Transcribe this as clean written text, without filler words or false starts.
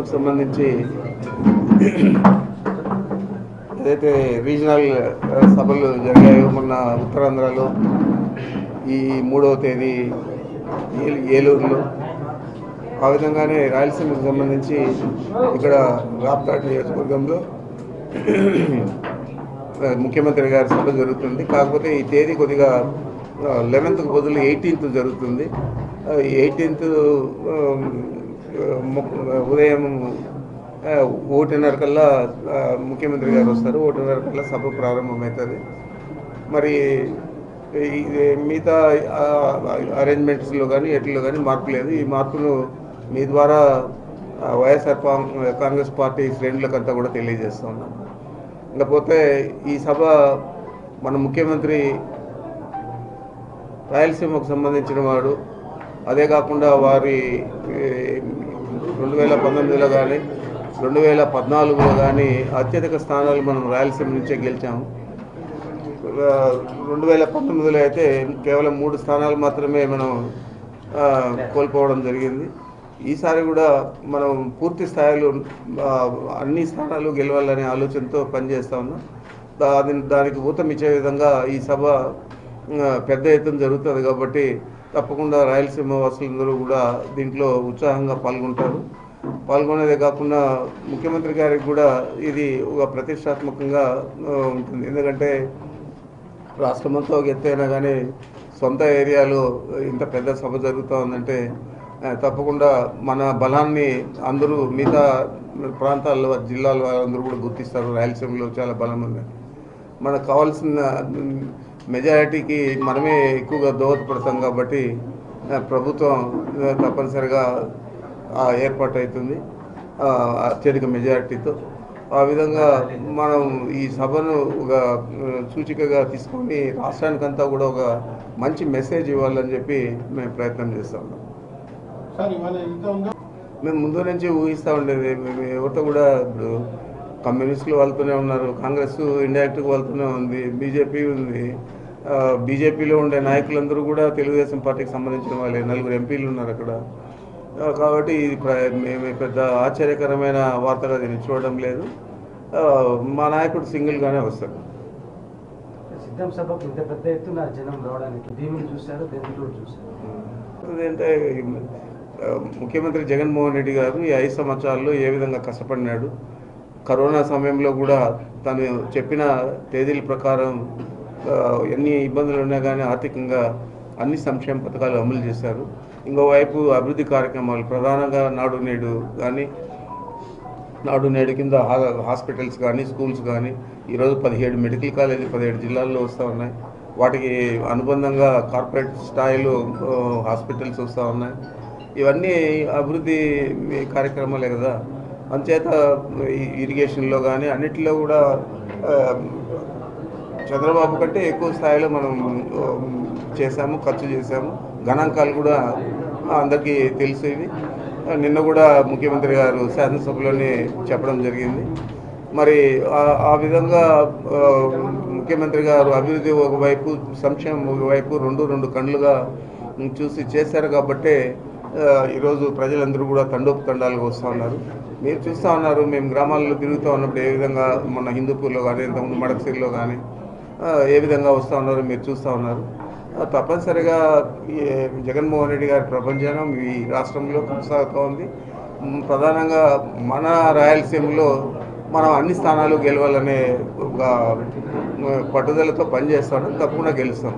సంబంధించి ఏదైతే రీజనల్ సభలు జరిగాయో మొన్న ఉత్తరాంధ్రలో ఈ 3వ తేదీ ఏలూరులో, ఆ విధంగానే రాయలసీమకు సంబంధించి ఇక్కడ రాప్తాడ్ నియోజకవర్గంలో ముఖ్యమంత్రి గారి సభ జరుగుతుంది. కాకపోతే ఈ తేదీ కొద్దిగా 11th బదులు 18th జరుగుతుంది. 18th ఉదయం 1:30 కల్లా ముఖ్యమంత్రి గారు వస్తారు. 1:30 కల్లా సభ ప్రారంభమవుతుంది. మరి మిగతా అరేంజ్మెంట్స్లో కానీ ఎట్లో కానీ మార్పు లేదు. ఈ మార్పును మీ ద్వారా వైఎస్ఆర్ కాంగ్రెస్ పార్టీ శ్రేణులకంతా కూడా తెలియజేస్తూ ఉన్నాం. లేకపోతే ఈ సభ మన ముఖ్యమంత్రి రాయలసీమకు సంబంధించిన వాడు. అదే కాకుండా వారి 2019లో కానీ 2014లో కానీ అత్యధిక స్థానాలు మనం రాయలసీమ నుంచే గెలిచాము. 2019లో అయితే కేవలం 3 స్థానాలు మాత్రమే మనం కోల్పోవడం జరిగింది. ఈసారి కూడా మనం పూర్తి స్థాయిలో అన్ని స్థానాలు గెలవాలనే ఆలోచనతో పనిచేస్తూ ఉన్నాం. దానికి ఊతమిచ్చే విధంగా ఈ సభ పెద్ద ఎత్తున జరుగుతుంది. కాబట్టి తప్పకుండా రాయలసీమ వాసులందరూ కూడా దీంట్లో ఉత్సాహంగా పాల్గొనేదే కాకుండా ముఖ్యమంత్రి గారికి కూడా ఇది ఒక ప్రతిష్టాత్మకంగా ఉంటుంది. ఎందుకంటే రాష్ట్రమంతా ఒక ఎత్తైనా కానీ సొంత ఏరియాలో ఇంత పెద్ద సభ జరుగుతూ ఉందంటే తప్పకుండా మన బలాన్ని అందరూ మిగతా ప్రాంతాల్లో జిల్లాల వాళ్ళందరూ కూడా గుర్తిస్తారు. రాయలసీమలో చాలా బలం ఉంది. మనకు కావాల్సిన మెజారిటీకి మనమే ఎక్కువగా దోహదపడతాం. కాబట్టి ప్రభుత్వం తప్పనిసరిగా ఏర్పాటు అవుతుంది అత్యధిక మెజారిటీతో. ఆ విధంగా మనం ఈ సభను ఒక సూచికగా తీసుకొని రాష్ట్రానికంతా కూడా ఒక మంచి మెసేజ్ ఇవ్వాలని చెప్పి మేము ప్రయత్నం చేస్తూ ఉన్నాం. మేము ముందు నుంచి ఊహిస్తూ ఉండేది. మేము ఎవరితో కూడా ఇప్పుడు కమ్యూనిస్టులు వాళ్ళతోనే ఉన్నారు, కాంగ్రెస్ ఇండైరెక్ట్గా వాళ్ళతోనే ఉంది, బీజేపీ ఉంది. బీజేపీలో ఉండే నాయకులందరూ కూడా తెలుగుదేశం పార్టీకి సంబంధించిన వాళ్ళే. 4 ఎంపీలు ఉన్నారు అక్కడ. కాబట్టి మేము పెద్ద ఆశ్చర్యకరమైన వార్తగా దీన్ని చూడడం లేదు. మా నాయకుడు సింగిల్గానే వస్తారు. సిద్ధం సభకు ఇంత పెద్ద ఎత్తున జనం రావడానికి దీనిని చూశారు, దేని చూశారు. అదేంటే ముఖ్యమంత్రి జగన్మోహన్ రెడ్డి గారు ఈ 5 సంవత్సరాల్లో ఏ విధంగా కష్టపడినాడు. కరోనా సమయంలో కూడా తను చెప్పిన తేదీల ప్రకారం ఎన్ని ఇబ్బందులు ఉన్నా కానీ ఆర్థికంగా అన్ని సంక్షేమ పథకాలు అమలు చేశారు. ఇంకోవైపు అభివృద్ధి కార్యక్రమాలు ప్రధానంగా నాడు నేడు కింద హాస్పిటల్స్ కానీ స్కూల్స్ కానీ ఈరోజు 17 మెడికల్ కాలేజీలు 17 జిల్లాల్లో వస్తూ ఉన్నాయి. వాటికి అనుబంధంగా కార్పొరేట్ స్థాయిలో హాస్పిటల్స్ వస్తూ ఉన్నాయి. ఇవన్నీ అభివృద్ధి కార్యక్రమాలే కదా. అంచేత ఇరిగేషన్లో కానీ అన్నిటిలో కూడా చంద్రబాబు కంటే ఎక్కువ స్థాయిలో మనం ఖర్చు చేశాము. గణాంకాలు కూడా అందరికీ తెలుసు. ఇవి నిన్న కూడా ముఖ్యమంత్రి గారు శాసనసభలోనే చెప్పడం జరిగింది. మరి ఆ విధంగా ముఖ్యమంత్రి గారు అభివృద్ధి ఒకవైపు, సంక్షేమం ఒకవైపు రెండు కళ్ళుగా చూసి చేశారు. కాబట్టే ఈరోజు ప్రజలందరూ కూడా తండోపతండాలుగా వస్తూ ఉన్నారు. మీరు చూస్తూ ఉన్నారు. మేము గ్రామాల్లో తిరుగుతూ ఉన్నప్పుడు ఏ విధంగా మన హిందూపూర్లో కానీ ఇంతకుముందు మడకసిరిలో కానీ ఏ విధంగా వస్తూ ఉన్నారో మీరు చూస్తూ ఉన్నారు. తప్పనిసరిగా జగన్మోహన్ రెడ్డి గారి ప్రభంజనం ఈ రాష్ట్రంలో కొనసాగుతూ ఉంది. ప్రధానంగా మన రాయలసీమలో మనం అన్ని స్థానాలు గెలవాలనే ఒక పట్టుదలతో పనిచేస్తాం. తప్పకుండా గెలుస్తాం.